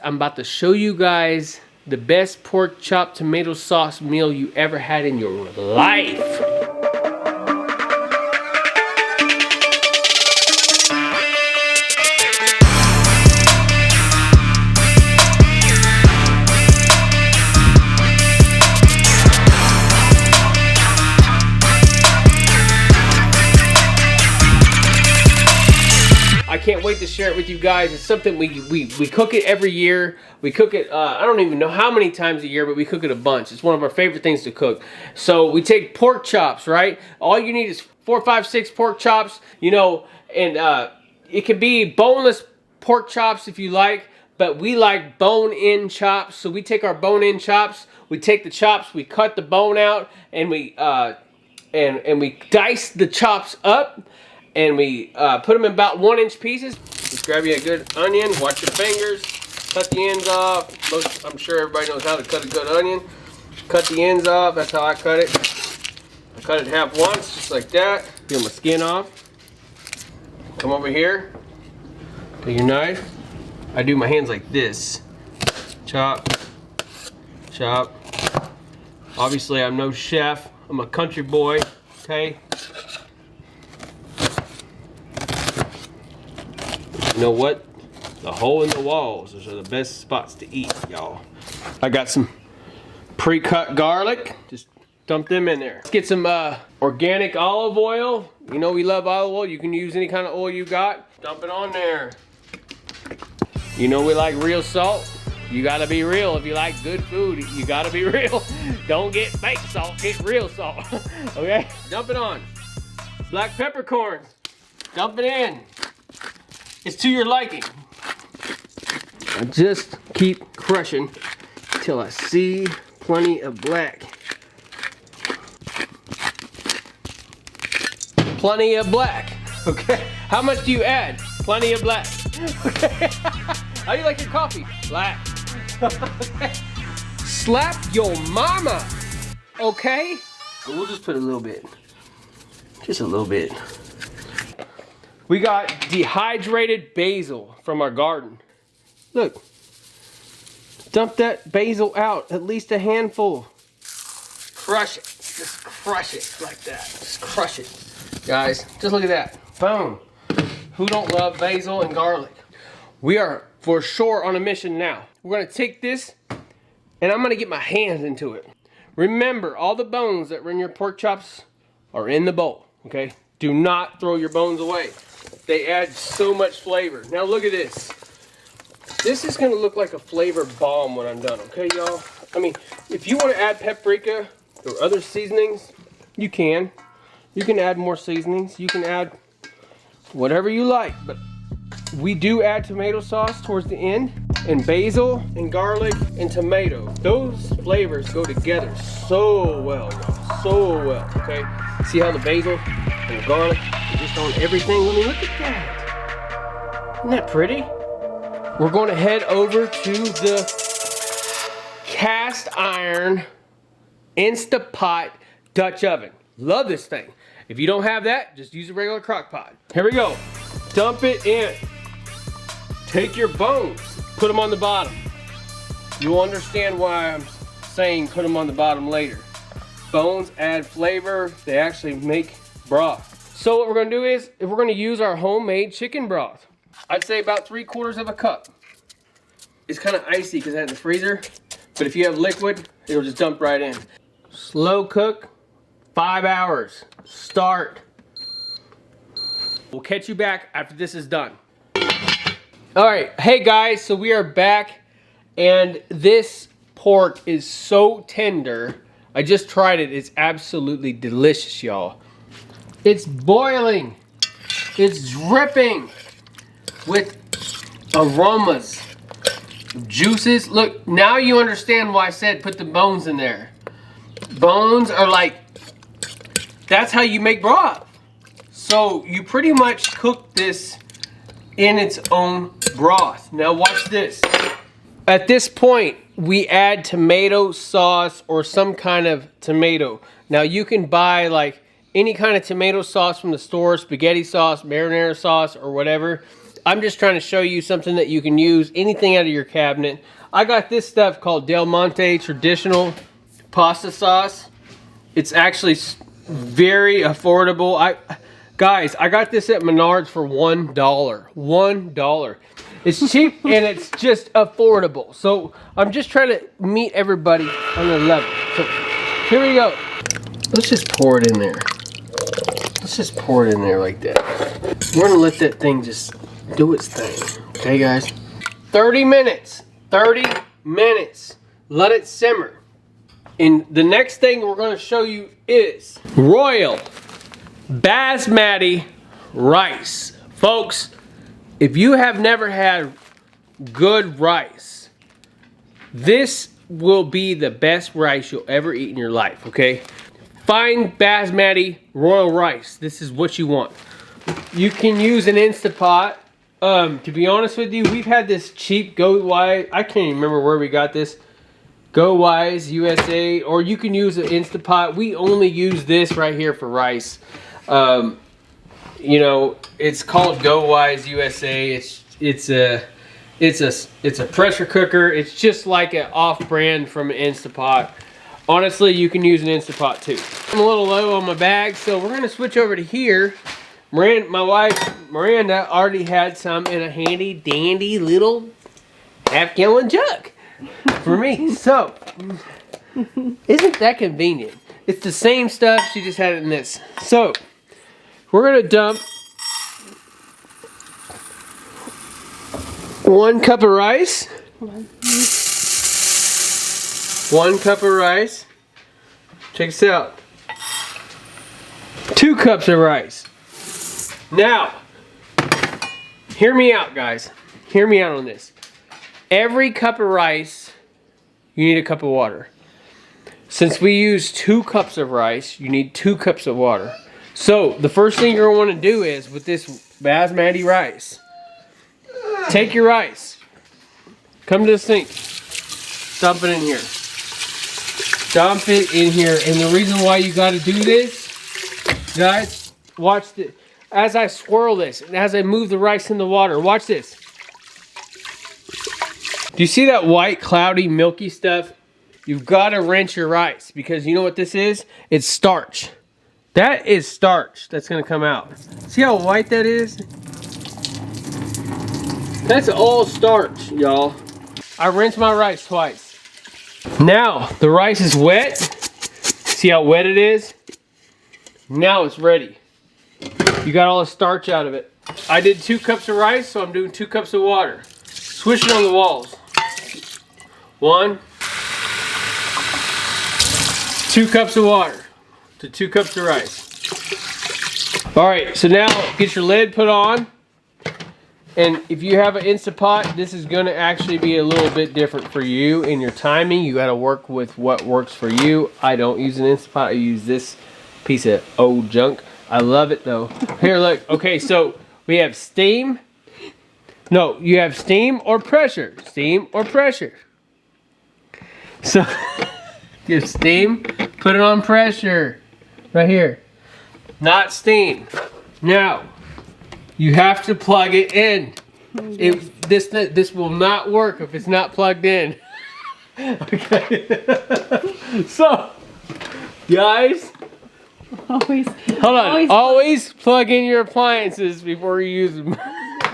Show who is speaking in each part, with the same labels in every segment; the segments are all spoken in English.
Speaker 1: I'm about to show you guys the best pork chop tomato sauce meal you ever had in your life. I can't wait to share it with you guys. It's something we cook it every year. We cook it, I don't even know how many times a year, but we cook it a bunch. It's one of our favorite things to cook. So we take pork chops, right? All you need is 4, 5, 6 pork chops, you know, and it could be boneless pork chops if you like, but we like bone-in chops. So we take our bone-in chops, we take the chops, we cut the bone out, and we dice the chops up. And we put them in about 1-inch pieces. Just grab you a good onion, watch your fingers, cut the ends off. I'm sure everybody knows how to cut a good onion. Cut the ends off, that's how I cut it. I cut it half once, just like that. Peel my skin off. Come over here, take your knife. I do my hands like this. Chop, chop. Obviously I'm no chef, I'm a country boy, okay? You know what? The hole in the walls. Those are the best spots to eat, y'all. I got some pre-cut garlic. Just dump them in there. Get some organic olive oil. You know we love olive oil. You can use any kind of oil you got. Dump it on there. You know we like real salt. You gotta be real. If you like good food, you gotta be real. Don't get fake salt, get real salt. Okay? Dump it on. Black peppercorns. Dump it in. It's to your liking. I just keep crushing till I see plenty of black. Plenty of black. Okay. How much do you add? Plenty of black. Okay. How do you like your coffee? Black. Okay. Slap your mama. Okay. We'll just put a little bit. Just a little bit. We got dehydrated basil from our garden. Look, dump that basil out, at least a handful. Crush it, just crush it like that. Just crush it. Guys, just look at that, boom. Who don't love basil and garlic? We are for sure on a mission now. We're gonna take this and I'm gonna get my hands into it. Remember, all the bones that were in your pork chops are in the bowl, okay? Do not throw your bones away. They add so much flavor. Now look at this. This is gonna look like a flavor bomb when I'm done, okay y'all? I mean, if you wanna add paprika or other seasonings, you can. You can add more seasonings. You can add whatever you like, but we do add tomato sauce towards the end, and basil and garlic and tomato. Those flavors go together so well, y'all, so well, okay? See how the basil and the garlic are just on everything? I mean, look at that. Isn't that pretty? We're going to head over to the cast iron Instapot Dutch oven. Love this thing. If you don't have that, just use a regular crock pot. Here we go. Dump it in. Take your bones, put them on the bottom. You'll understand why I'm saying put them on the bottom later. Bones add flavor. They actually make broth. So what we're gonna do is, if we're gonna use our homemade chicken broth, I'd say about 3/4 of a cup. It's kind of icy because I had the freezer, but if you have liquid, it'll just dump right in. Slow cook, 5 hours. Start. We'll catch you back after this is done. All right, hey guys, so we are back, and this pork is so tender. I just tried it. It's absolutely delicious, y'all. It's boiling. It's dripping with aromas, juices. Look, now you understand why I said put the bones in there. Bones are like, that's how you make broth. So you pretty much cook this in its own broth. Now watch this. At this point, we add tomato sauce or some kind of tomato. Now you can buy like any kind of tomato sauce from the store, spaghetti sauce, marinara sauce, or whatever. I'm just trying to show you something that you can use anything out of your cabinet. I got this stuff called Del Monte traditional pasta sauce. It's actually very affordable. Guys, I got this at Menards for $1. $1. It's cheap and it's just affordable. So I'm just trying to meet everybody on the level. So here we go. Let's just pour it in there. Let's just pour it in there like that. We're gonna let that thing just do its thing. Okay, guys? 30 minutes. 30 minutes. Let it simmer. And the next thing we're gonna show you is Royal Basmati rice. Folks, if you have never had good rice, this will be the best rice you'll ever eat in your life, okay? Fine Basmati royal rice. This is what you want. You can use an Instapot. To be honest with you, we've had this cheap GoWise. I can't even remember where we got this. GoWise USA, or you can use an Instapot. We only use this right here for rice. You know, it's called GoWise USA. It's a pressure cooker. It's just like an off-brand from an Instapot. Honestly, you can use an Instapot too. I'm a little low on my bag, so we're gonna switch over to here. My wife Miranda already had some in a handy dandy little half-gallon jug for me. So, isn't that convenient? It's the same stuff, she just had it in this. So, we're gonna dump 1 cup of rice. 1 cup of rice. Check this out. 2 cups of rice. Now, hear me out, guys. Hear me out on this. Every cup of rice, you need a cup of water. Since we use 2 cups of rice, you need 2 cups of water. So, the first thing you're going to want to do is, with this basmati rice, take your rice, come to the sink, dump it in here. Dump it in here. And the reason why you got to do this, guys, watch this. As I swirl this, and as I move the rice in the water, watch this. Do you see that white, cloudy, milky stuff? You've got to rinse your rice, because you know what this is? It's starch. That is starch that's going to come out. See how white that is? That's all starch, y'all. I rinsed my rice twice. Now, the rice is wet. See how wet it is? Now it's ready. You got all the starch out of it. I did 2 cups of rice, so I'm doing 2 cups of water. Swish it on the walls. 1, 2 cups of water to 2 cups of rice. All right, so now get your lid put on. And if you have an Instapot, this is going to actually be a little bit different for you in your timing. You got to work with what works for you. I don't use an Instapot. I use this piece of old junk. I love it though. Here, look. Okay, so we have steam. No, you have steam or pressure. Steam or pressure. So, you have steam, put it on pressure. Right here. Not steam. Now, you have to plug it in. This will not work if it's not plugged in. Okay. So, guys, hold on. Always plug in your appliances before you use them.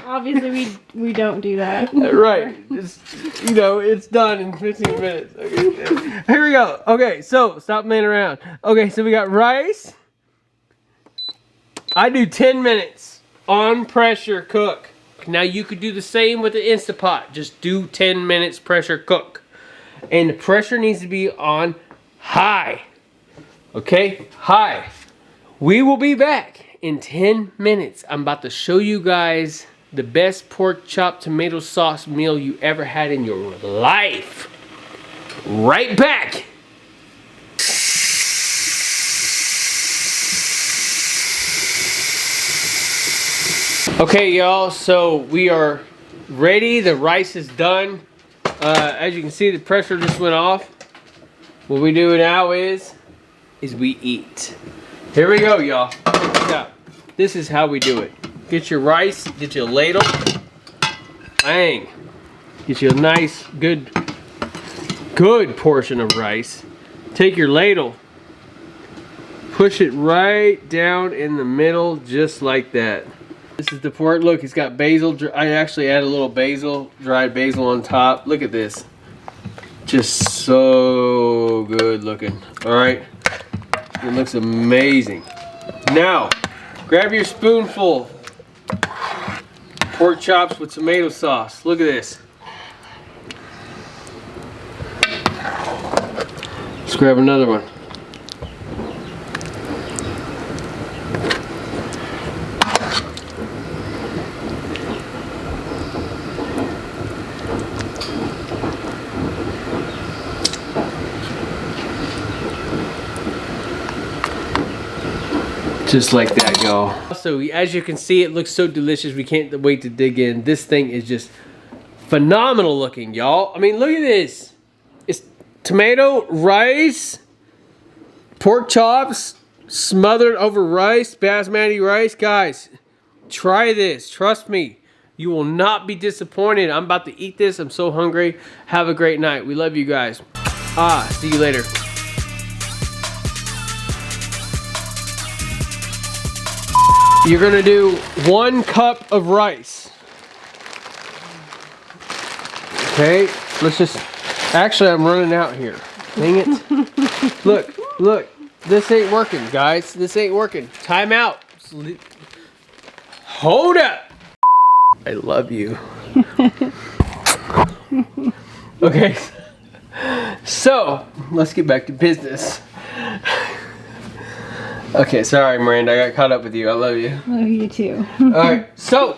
Speaker 2: Obviously, we don't do that.
Speaker 1: Right. You know, it's done in 15 minutes. Okay. Here we go. Okay, so stop playing around. Okay, so we got rice. I do 10 minutes on pressure cook. Now you could do the same with the Instapot. Just do 10 minutes pressure cook. And the pressure needs to be on high. Okay? High. We will be back in 10 minutes. I'm about to show you guys the best pork chop tomato sauce meal you ever had in your life. Right back. Okay, y'all, so we are ready. The rice is done. As you can see, the pressure just went off. What we do now is we eat. Here we go, y'all. This is how we do it. Get your rice, get your ladle. Bang. Get you a nice, good portion of rice. Take your ladle. Push it right down in the middle, just like that. This is the pork. Look, it's got basil. I actually add a little basil, dried basil on top. Look at this. Just so good looking. All right. It looks amazing. Now, grab your spoonful. Pork chops with tomato sauce. Look at this. Let's grab another one. Just like that, y'all. So as you can see, it looks so delicious. We can't wait to dig in. This thing is just phenomenal looking, y'all. I mean, look at this. It's tomato, rice, pork chops, smothered over rice, basmati rice. Guys, try this. Trust me. You will not be disappointed. I'm about to eat this. I'm so hungry. Have a great night. We love you guys. See you later. You're gonna do 1 cup of rice. Okay, let's just, actually I'm running out here. Dang it. Look, this ain't working, guys. This ain't working. Time out. Hold up. I love you. Okay, so let's get back to business. Okay, sorry Miranda, I got caught up with you. I love you.
Speaker 2: Love you too.
Speaker 1: Alright, so